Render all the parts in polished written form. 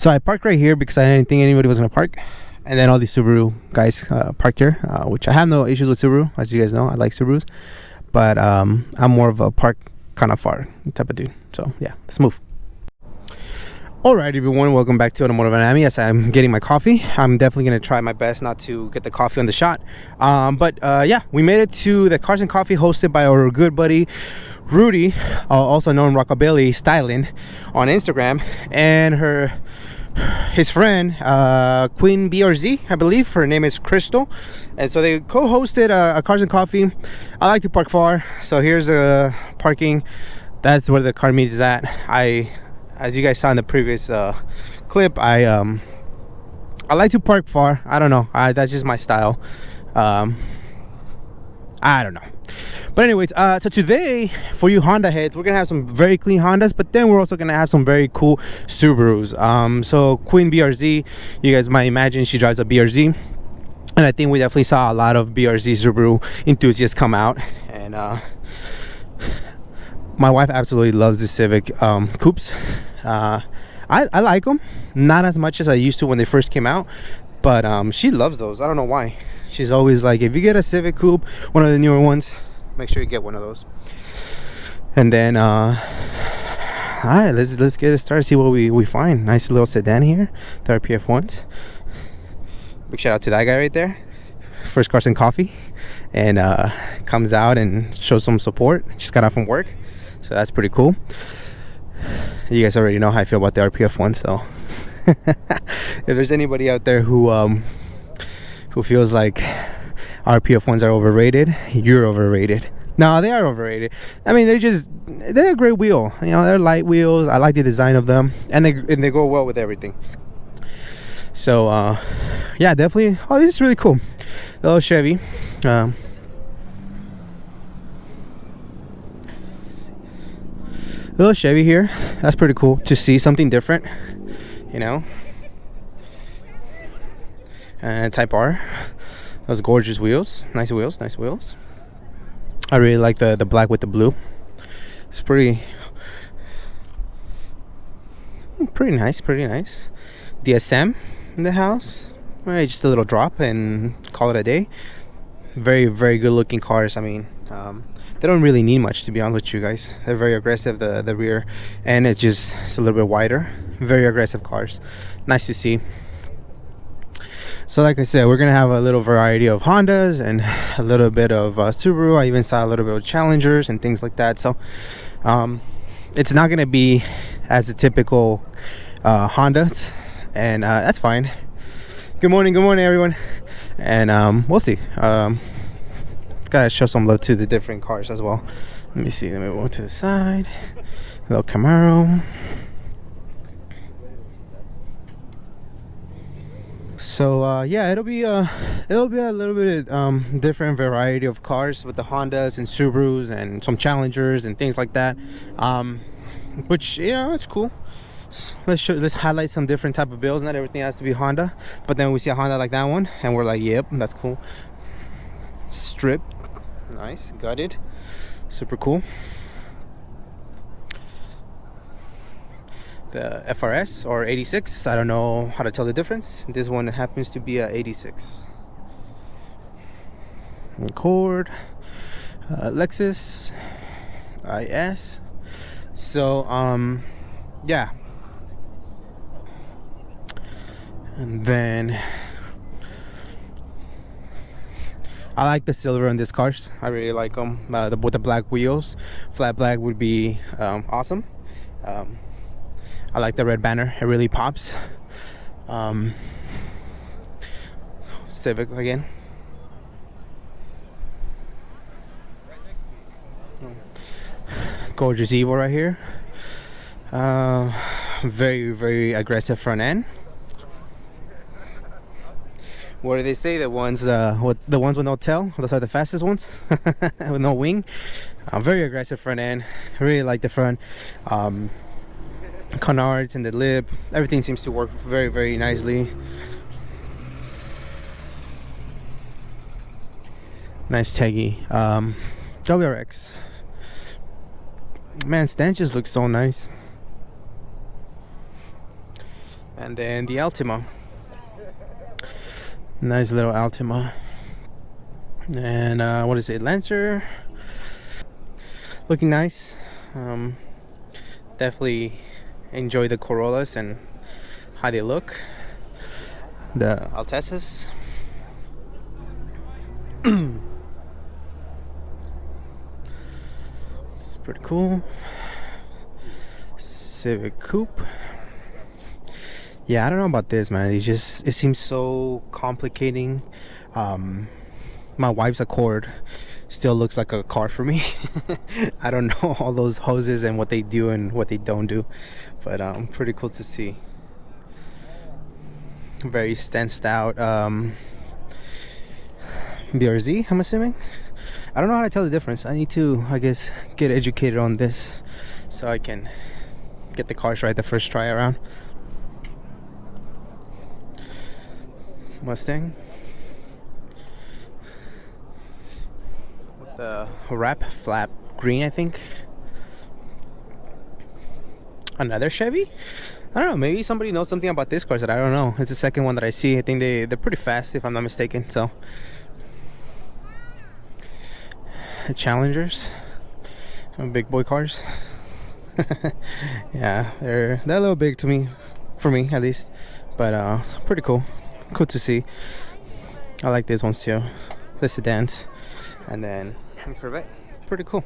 So I parked right here because I didn't think anybody was gonna park, and then all these Subaru guys parked here, which I have no issues with Subaru, as you guys know. I like Subarus, but I'm more of a park kind of far type of dude. So yeah, let's move. Alright everyone, welcome back to Automotive Miami. As I'm getting my coffee, I'm definitely going to try my best not to get the coffee on the shot. Yeah, we made it to the Cars and Coffee hosted by our good buddy Rudy, also known Rockabilly Styling on Instagram, and his friend QueenBRZ, I believe her name is Crystal. And so they co-hosted a Cars and Coffee. I like to park far, so here's the parking. That's where the car meet is at. As you guys saw in the previous clip, I like to park far. I don't know, that's just my style. I don't know, but anyways, so today for you Honda heads, we're gonna have some very clean Hondas, but then we're also gonna have some very cool Subarus. So QueenBRZ, you guys might imagine she drives a BRZ, and I think we definitely saw a lot of BRZ Subaru enthusiasts come out. And my wife absolutely loves the Civic coupes. I like them, not as much as I used to when they first came out, but she loves those. I don't know why. She's always like, if you get a Civic coupe, one of the newer ones, make sure you get one of those. And then all right, let's get it started, see what we find. Nice little sedan here, the RPF ones. Big shout out to that guy right there, first Cars and Coffee, and comes out and shows some support. Just got out from work, so that's pretty cool. You guys already know how I feel about the RPF one, so if there's anybody out there who feels like RPF ones are overrated, you're overrated. No, they are overrated. I mean, they're a great wheel. You know, they're light wheels. I like the design of them, and they go well with everything. So yeah, definitely. Oh, this is really cool. The little Chevy. Little Chevy here, that's pretty cool to see something different, you know. And Type R, those gorgeous wheels, nice wheels. I really like the black with the blue. It's pretty nice. DSM in the house, right? Just a little drop and call it a day. Very good looking cars. I mean, they don't really need much, to be honest with you guys. They're very aggressive, the rear, and it's a little bit wider. Very aggressive cars, nice to see. So like I said, we're gonna have a little variety of Hondas and a little bit of Subaru. I even saw a little bit of Challengers and things like that. So it's not gonna be as a typical Hondas, and that's fine. Good morning everyone. And we'll see. Gotta show some love to the different cars as well. Let me see, let me move to the side. A little Camaro. So yeah, it'll be a little bit different variety of cars with the Hondas and Subarus and some Challengers and things like that, which, you know, it's cool. Let's highlight some different type of builds. Not everything has to be Honda, but then we see a Honda like that one and we're like, yep, that's cool. Strip, nice, gutted, super cool. The FRS or 86, I don't know how to tell the difference. This one happens to be a 86. Accord, Lexus IS. So yeah, and then I like the silver on these cars. I really like them. With the black wheels, flat black would be awesome. I like the red banner, it really pops. Civic again. Gorgeous Evo right here. Very aggressive front end. What do they say? The ones with no tail, those are the fastest ones. With no wing. Very aggressive front end. I really like the front. Canards and the lip, everything seems to work very nicely. Nice taggy. WRX, man, stand just looks so nice. And then the Altima. Nice little Altima. And what is it? Lancer. Looking nice. Definitely enjoy the Corollas and how they look. The Altessas. It's pretty cool. Civic Coupe. Yeah, I don't know about this, man. It seems so complicating. My wife's Accord still looks like a car for me. I don't know all those hoses and what they do and what they don't do, but pretty cool to see. Very stanced out BRZ, I'm assuming. I don't know how to tell the difference. I need to, I guess, get educated on this so I can get the cars right the first try around. Mustang with the wrap flap green, I think. Another Chevy. I don't know, maybe somebody knows something about this car that I don't know. It's the second one that I see. I think they're pretty fast, if I'm not mistaken. So the Challengers, big boy cars. Yeah, they're a little big to me, for me at least, but pretty cool. Cool to see. I like these ones too, the sedans. And then Corvette, pretty cool.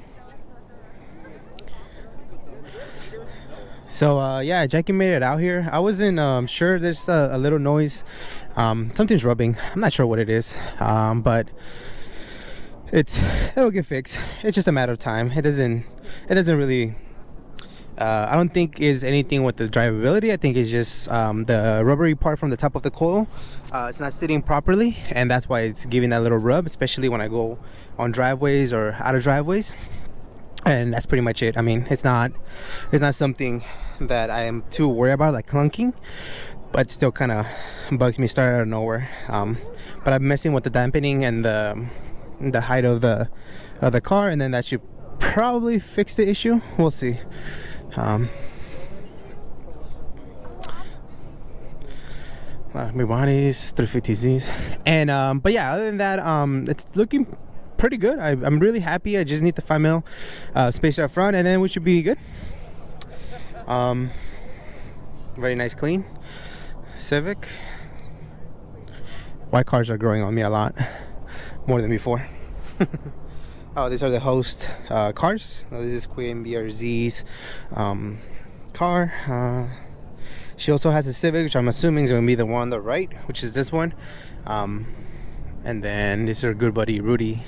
So yeah, Jackie made it out here. I wasn't sure. There's a little noise. Something's rubbing. I'm not sure what it is, but it'll get fixed. It's just a matter of time. It doesn't really, I don't think is anything with the drivability. I think it's just the rubbery part from the top of the coil. It's not sitting properly, and that's why it's giving that little rub, especially when I go on driveways or out of driveways. And that's pretty much it. I mean, it's not something that I am too worried about, like clunking, but still kind of bugs me. Started out of nowhere. But I'm messing with the dampening and the height of the car, and then that should probably fix the issue. We'll see. Big bodies, 350Zs, and but yeah, other than that, it's looking pretty good. I'm really happy. I just need the 5 mil space up front, and then we should be good. Very nice, clean Civic. White cars are growing on me a lot more than before. Oh, these are the host cars. This is QueenBRZ's car. She also has a Civic, which I'm assuming is going to be the one on the right, which is this one. And then this is her good buddy Rudy.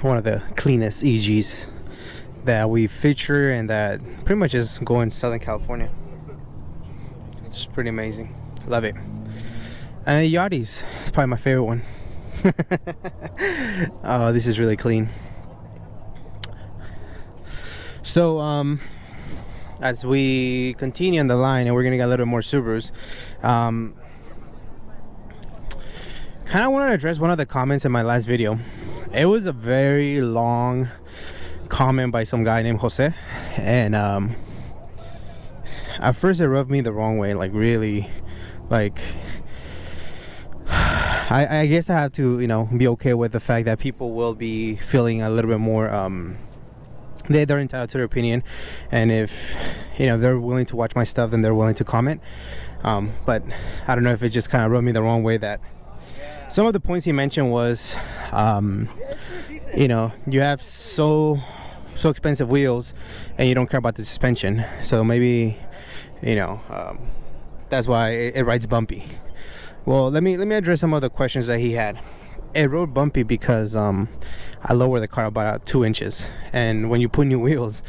One of the cleanest EGs that we feature and that pretty much is going to Southern California. It's pretty amazing. Love it. And the Yachty's, it's probably my favorite one. Oh, this is really clean. So as we continue on the line, and we're gonna get a little more Subarus, kind of want to address one of the comments in my last video. It was a very long comment by some guy named Jose, and at first it rubbed me the wrong way, like really, like I guess I have to, you know, be okay with the fact that people will be feeling a little bit more they're entitled to their opinion, and if, you know, they're willing to watch my stuff, then they're willing to comment. But I don't know if it just kind of rubbed me the wrong way that some of the points he mentioned was, you know, you have so expensive wheels and you don't care about the suspension, so maybe, you know, that's why it rides bumpy. Well, let me address some of the questions that he had. It rode bumpy because I lowered the car about 2 inches, and when you put new wheels,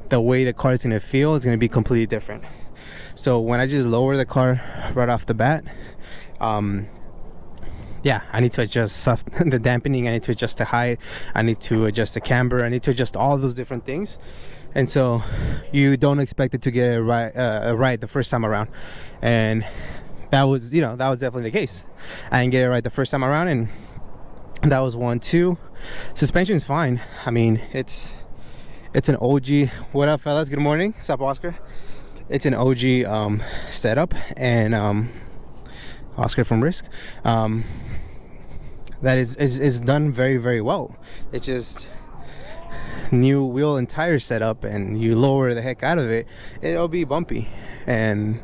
the way the car is going to feel is going to be completely different. So when I just lower the car right off the bat, yeah, I need to adjust the dampening, I need to adjust the height, I need to adjust the camber, I need to adjust all those different things. And so you don't expect it to get it right the first time around, and that was, you know, that was definitely the case. I didn't get it right the first time around, and that was one. Two, suspension's fine. I mean, it's It's an OG. What up, fellas? Good morning. What's up, Oscar? It's an OG setup, and Oscar from Risk. That is done very, very well. It's just new wheel and tire setup, and you lower the heck out of it, it'll be bumpy, and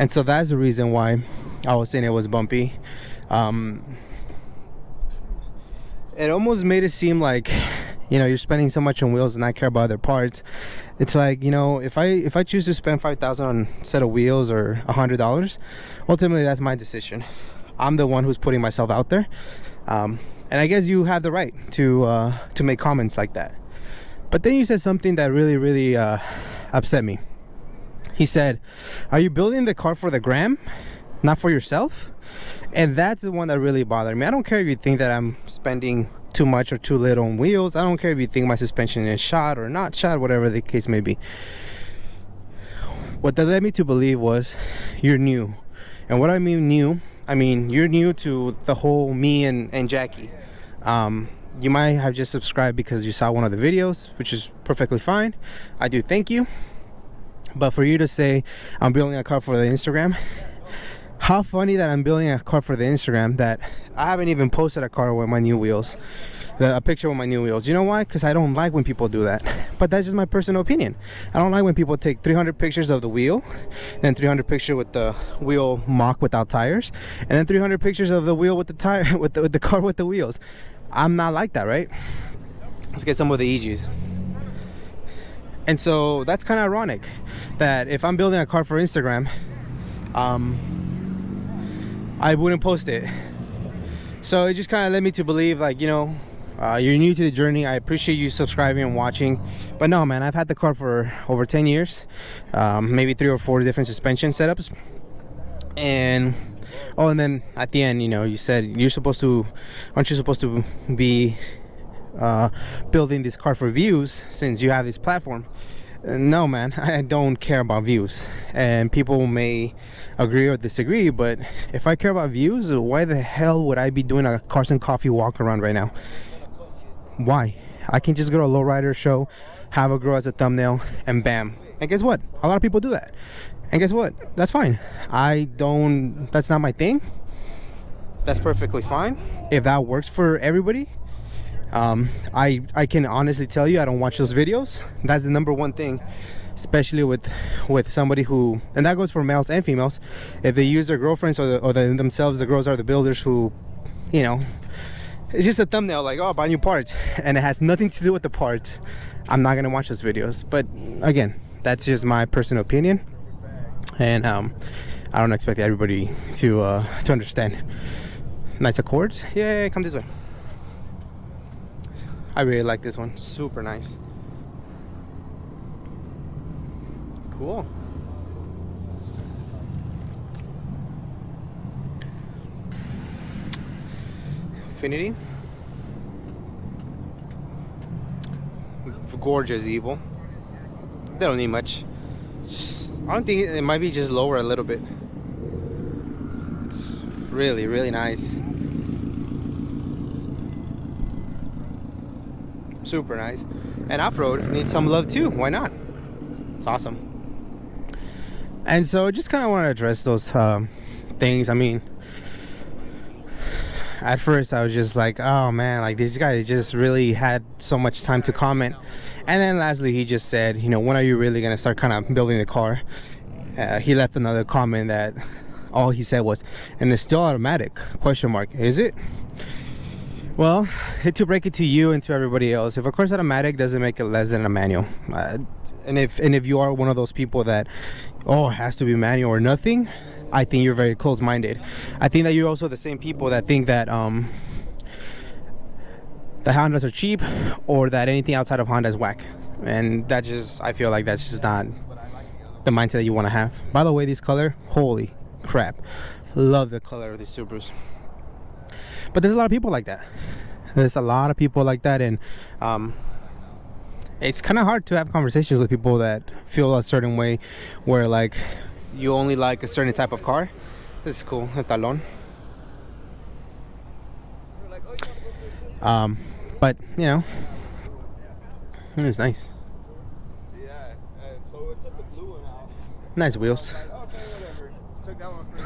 so that's the reason why I was saying it was bumpy. It almost made it seem like, you know, you're spending so much on wheels and not care about other parts. It's like, you know, if I choose to spend $5,000 on a set of wheels or $100, ultimately that's my decision. I'm the one who's putting myself out there, and I guess you have the right to make comments like that. But then you said something that really upset me. He said, "Are you building the car for the gram, not for yourself?" And that's the one that really bothered me. I don't care if you think that I'm spending too much or too little on wheels. I don't care if you think my suspension is shot or not shot, whatever the case may be. What that led me to believe was you're new. And what I mean new, I mean you're new to the whole me and Jackie. You might have just subscribed because you saw one of the videos, which is perfectly fine. I do thank you. But for you to say I'm building a car for the Instagram, how funny that I'm building a car for the Instagram that I haven't even posted a car with my new wheels, a picture with my new wheels. You know why? Because I don't like when people do that. But that's just my personal opinion. I don't like when people take 300 pictures of the wheel, then 300 pictures with the wheel mock without tires, and then 300 pictures of the wheel with the tire with the car with the wheels. I'm not like that, right? Let's get some of the EGs. And so that's kind of ironic that if I'm building a car for Instagram, I wouldn't post it. So it just kind of led me to believe, like, you know, you're new to the journey. I appreciate you subscribing and watching, but no, man, I've had the car for over 10 years, maybe 3 or 4 different suspension setups. And and then at the end, you know, you said aren't you supposed to be building this car for views since you have this platform? No, man, I don't care about views, and people may agree or disagree, but if I care about views, why the hell would I be doing a Cars and Coffee walk around right now? Why? I can just go to a lowrider show, have a girl as a thumbnail, and bam. And guess what? A lot of people do that, and guess what? That's fine. That's not my thing. That's perfectly fine. If that works for everybody, I can honestly tell you I don't watch those videos. That's the number one thing, especially with somebody who, and that goes for males and females, if they use their girlfriends or themselves, the girls are the builders who, you know, it's just a thumbnail like, oh, buy new parts, and it has nothing to do with the parts. I'm not gonna watch those videos. But again, that's just my personal opinion, and I don't expect everybody to understand. Nice Accords, yeah, come this way. I really like this one. Super nice. Cool. Infinity. Gorgeous Evil. They don't need much. I don't think it might be just lower a little bit. It's really nice. Super nice. And off-road needs some love too. Why not? It's awesome. And so just kind of want to address those things. I mean, at first I was just like, oh man, like this guy just really had so much time to comment. And then lastly he just said, you know, when are you really gonna start kind of building the car? He left another comment that all he said was, and it's still automatic, question mark. Is it? Well, to break it to you and to everybody else, if a car's automatic, doesn't make it less than a manual. And if you are one of those people that, oh, it has to be manual or nothing, I think you're very close-minded. I think that you're also the same people that think that the Hondas are cheap, or that anything outside of Honda is whack. And that just, I feel like that's just not the mindset that you want to have. By the way, this color, holy crap, love the color of these Subarus. But there's a lot of people like that. There's a lot of people like that, and it's kind of hard to have conversations with people that feel a certain way, where like you only like a certain type of car. This is cool, el talon. But you know, it's nice. Nice wheels.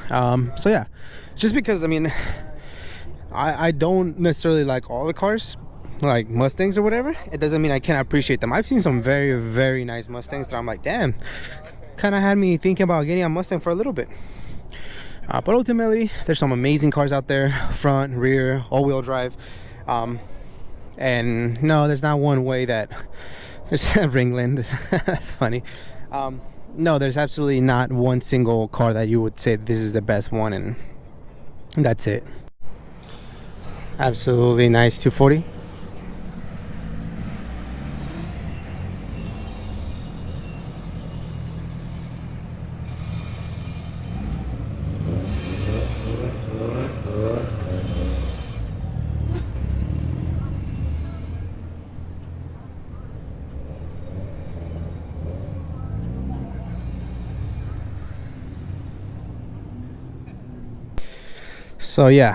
So yeah, just because I mean, I don't necessarily like all the cars, like Mustangs or whatever. It doesn't mean I can't appreciate them. I've seen some very, very nice Mustangs that I'm like, damn, kind of had me thinking about getting a Mustang for a little bit. But ultimately, there's some amazing cars out there, front, rear, all-wheel drive. And no, there's not one way that there's Ringland. That's funny. No, there's absolutely not one single car that you would say this is the best one, and that's it. Absolutely nice 240. So yeah,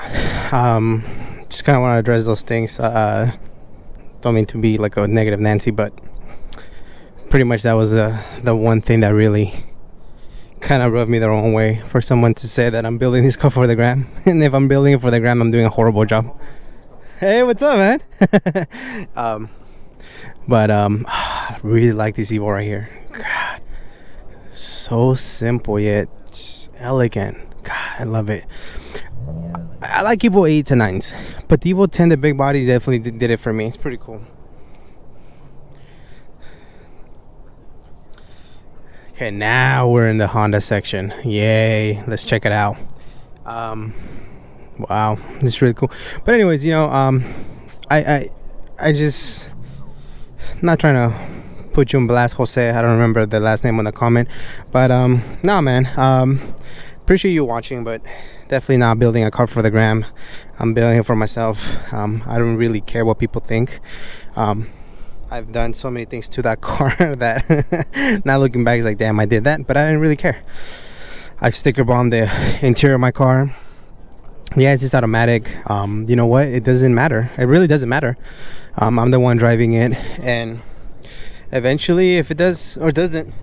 just kind of want to address those things. Don't mean to be like a negative Nancy, but pretty much that was the one thing that really kind of rubbed me the wrong way, for someone to say that I'm building this car for the gram. And if I'm building it for the gram, I'm doing a horrible job. Hey, what's up, man? I really like this Evo right here. God, so simple yet just elegant. God, I love it. I like Evo 8s and 9s, but the Evo 10, the big body, definitely did it for me. It's pretty cool. Okay, now we're in the Honda section. Yay, let's check it out. Wow, this is really cool. But anyways, you know, I just, not trying to put you on blast, Jose. I don't remember the last name on the comment, but nah, man. Appreciate you watching, but definitely not building a car for the gram. I'm building it for myself. I don't really care what people think. I've done so many things to that car that now looking back is like, damn, I did that, but I didn't really care. I've sticker bombed the interior of my car. Yeah, it's just automatic. You know what? It doesn't matter. It really doesn't matter. I'm the one driving it, and eventually, if it does or doesn't,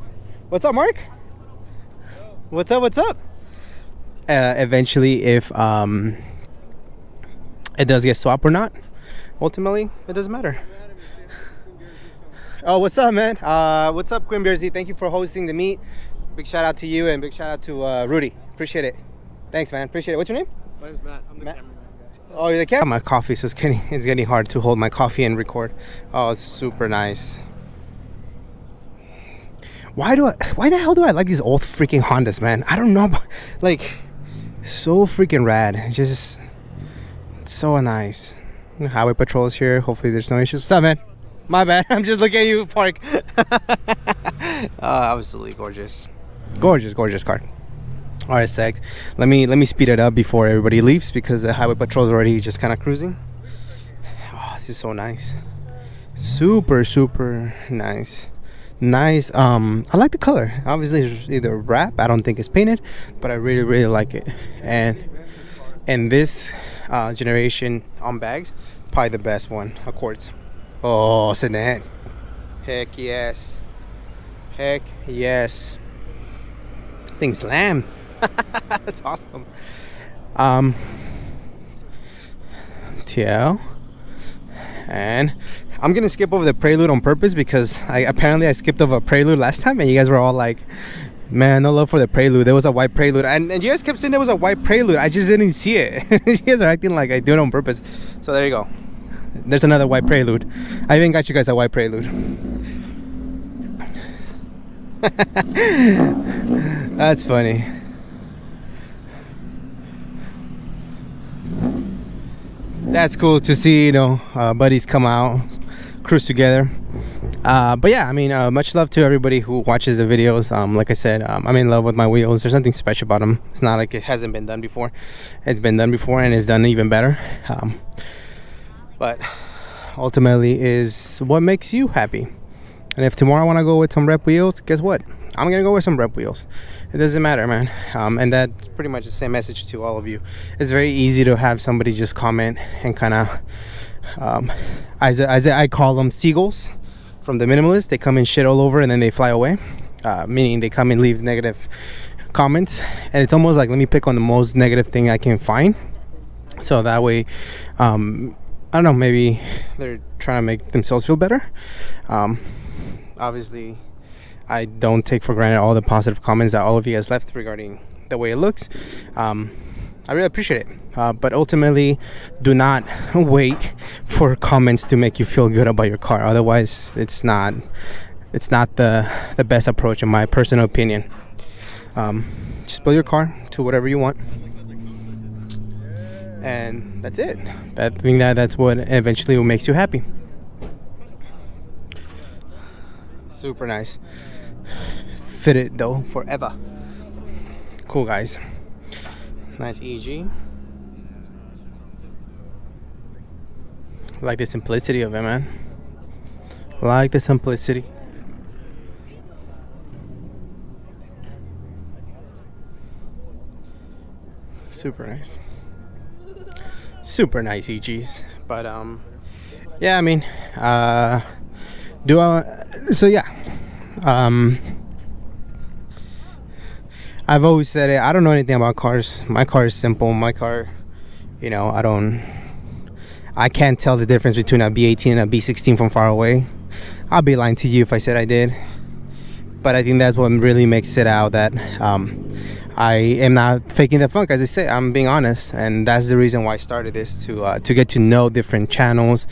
what's up, Mark? What's up? What's up? Eventually, if it does get swapped or not, ultimately it doesn't matter. Oh, what's up, man? What's up, QueenBRZ? Thank you for hosting the meet. Big shout out to you, and big shout out to Rudy. Appreciate it. Thanks, man. Appreciate it. What's your name? My name's Matt. I'm the cameraman guy. Oh, you're the camera. My coffee, so it's getting hard to hold my coffee and record. Oh, it's super nice. Why the hell do I like these old freaking Hondas, man? I don't know, like, so freaking rad. Just so nice. The highway patrol is here. Hopefully there's no issues. What's up, man? My bad. I'm just looking at you park. Absolutely gorgeous. Gorgeous car. Alright, Sex. Let me speed it up before everybody leaves, because the highway patrol is already just kind of cruising. Oh, this is so nice. Super nice. Nice. I like the color. Obviously it's either wrap, I don't think it's painted, but I really like it. And this generation on bags, probably the best one, Accords. Oh, sedan. Heck yes. Thing slam. That's awesome. TL. And I'm gonna skip over the Prelude on purpose, because I skipped over a Prelude last time, and you guys were all like, man, no love for the Prelude. There was a white Prelude, and you guys kept saying there was a white Prelude. I just didn't see it. You guys are acting like I do it on purpose. So there you go. There's another white Prelude. I even got you guys a white Prelude. That's funny. That's cool to see, you know, buddies come out, cruise together. But yeah, I mean, much love to everybody who watches the videos. Like I said, I'm in love with my wheels. There's nothing special about them. It's not like it hasn't been done before. It's been done before, and it's done even better. But ultimately is what makes you happy. And if tomorrow I want to go with some rep wheels, guess what? I'm gonna go with some rep wheels. It doesn't matter, man. And that's pretty much the same message to all of you. It's very easy to have somebody just comment and kind of, as I call them, seagulls from the minimalist. They come and shit all over and then they fly away. meaning they come and leave negative comments, and it's almost like, let me pick on the most negative thing I can find, so that way I don't know, maybe they're trying to make themselves feel better. Obviously I don't take for granted all the positive comments that all of you guys left regarding the way it looks. I really appreciate it, but ultimately do not wait for comments to make you feel good about your car. Otherwise it's not the best approach, in my personal opinion. Just build your car to whatever you want, and that's it. I think that's what eventually makes you happy. Super nice. Fitted though forever. Cool, guys. Nice EG. Like the simplicity of it, man. Like the simplicity. Super nice. Super nice EGs. But yeah, I mean, so yeah, I've always said it, I don't know anything about cars. My car is simple. My car, you know, I can't tell the difference between a B18 and a B16 from far away. I'll be lying to you if I said I did. But I think that's what really makes it out, that I am not faking the funk. As I say, I'm being honest, and that's the reason why I started this, to get to know different channels.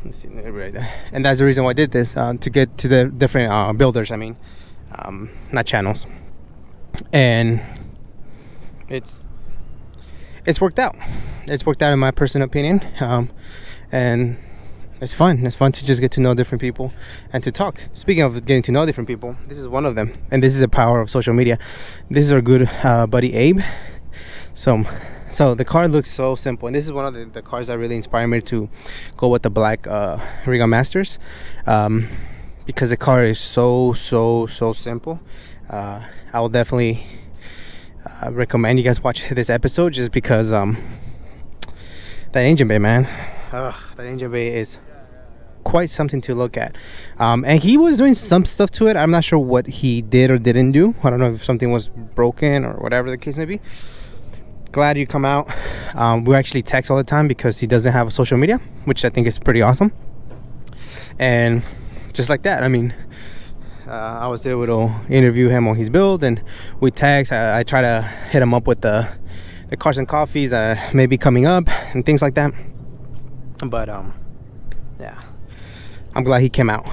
Let's see, and that's the reason why I did this, to get to the different builders. I mean, not channels, and it's worked out. It's worked out in my personal opinion, and it's fun. It's fun to just get to know different people and to talk. Speaking of getting to know different people, this is one of them, and this is the power of social media. This is our good buddy Abe. So the car looks so simple, and this is one of the cars that really inspired me to go with the black Ring Masters, because the car is so simple. I will definitely recommend you guys watch this episode, just because that engine bay, man. That engine bay is quite something to look at. And he was doing some stuff to it. I'm not sure what he did or didn't do. I don't know if something was broken or whatever the case may be. Glad you come out. We actually text all the time because he doesn't have a social media, which I think is pretty awesome. And just like that, I mean, I was able to interview him on his build, and we text. I try to hit him up with the cars and coffees that may be coming up and things like that. But yeah, I'm glad he came out.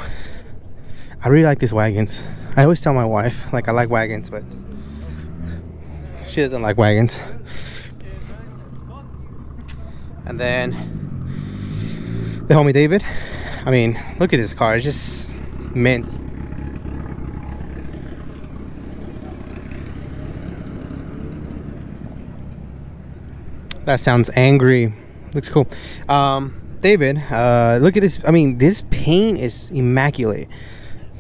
I really like these wagons. I always tell my wife, like, I like wagons, but she doesn't like wagons. And then the homie David, I mean, look at this car. It's just mint. That sounds angry. Looks cool. David, look at this. I mean, this paint is immaculate.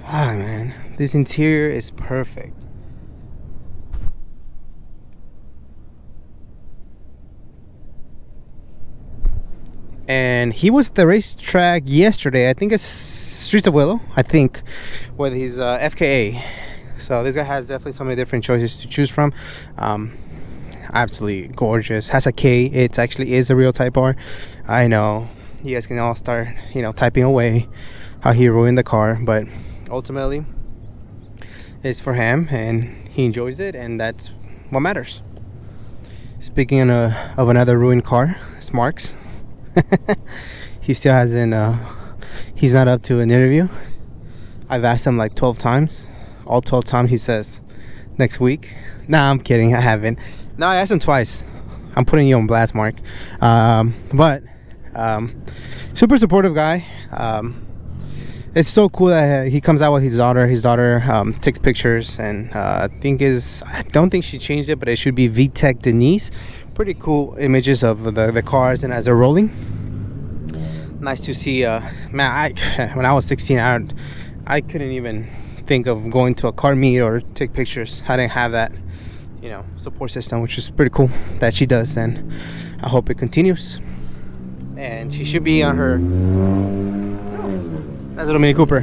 Wow, man, this interior is perfect. And he was at the racetrack yesterday. I think it's Streets of Willow, I think, with his FKA. So this guy has definitely so many different choices to choose from. Absolutely gorgeous. Has a K. It actually is a real Type R. I know you guys can all start, you know, typing away how he ruined the car, but ultimately it's for him, and he enjoys it, and that's what matters. Speaking of another ruined car, Smarks. He still hasn't he's not up to an interview. I've asked him like 12 times. All 12 times he says next week. Nah, I'm kidding, I haven't. No, I asked him twice. I'm putting you on blast, Mark. But super supportive guy. It's so cool that he comes out with his daughter. His daughter takes pictures, and I don't think she changed it, but it should be VTech Denise. Pretty cool images of the cars and as they're rolling. Nice to see. Man, when I was 16, I couldn't even think of going to a car meet or take pictures. I didn't have that, you know, support system, which is pretty cool that she does, and I hope it continues. And she should be on her That little Mini Cooper.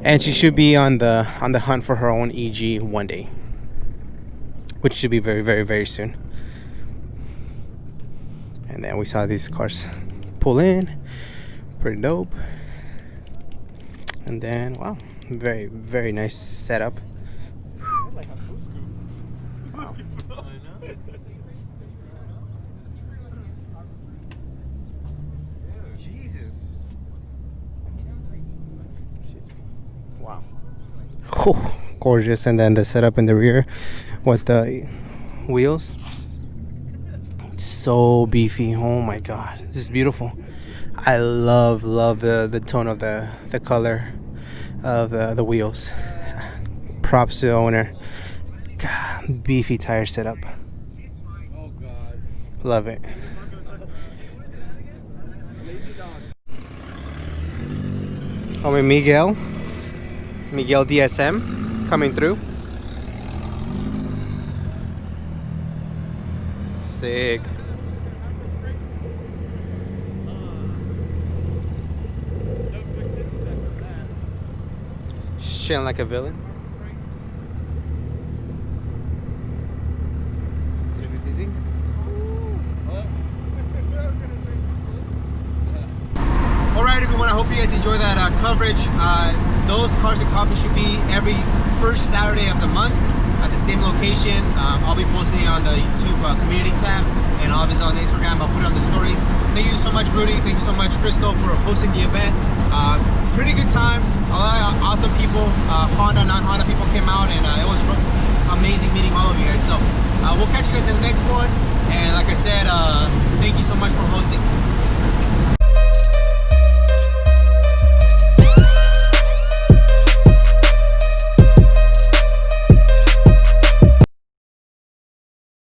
And she should be on the hunt for her own EG one day, which should be very, very, very soon. And then we saw these cars pull in, pretty dope. And then wow, very, very nice setup. Wow. Jesus. Wow. Oh, gorgeous. And then the setup in the rear with the wheels. So beefy. Oh my god. This is beautiful. I love the tone of the color of the wheels. Props to the owner. God, beefy tire setup. Oh God. Love it. Homie Miguel DSM coming through. Sick. Just chilling like a villain. Alright everyone, I hope you guys enjoy that coverage. Those Cars and Coffee should be every first Saturday of the month at the same location. I'll be posting it on the YouTube community tab, and obviously on Instagram I'll put it on the stories. Thank you so much Rudy, thank you so much Crystal for hosting the event. Pretty good time, a lot of awesome people, Honda, non-Honda people came out, and it was amazing meeting all of you guys. So we'll catch you guys in the next one, and like I said, thank you so much for hosting.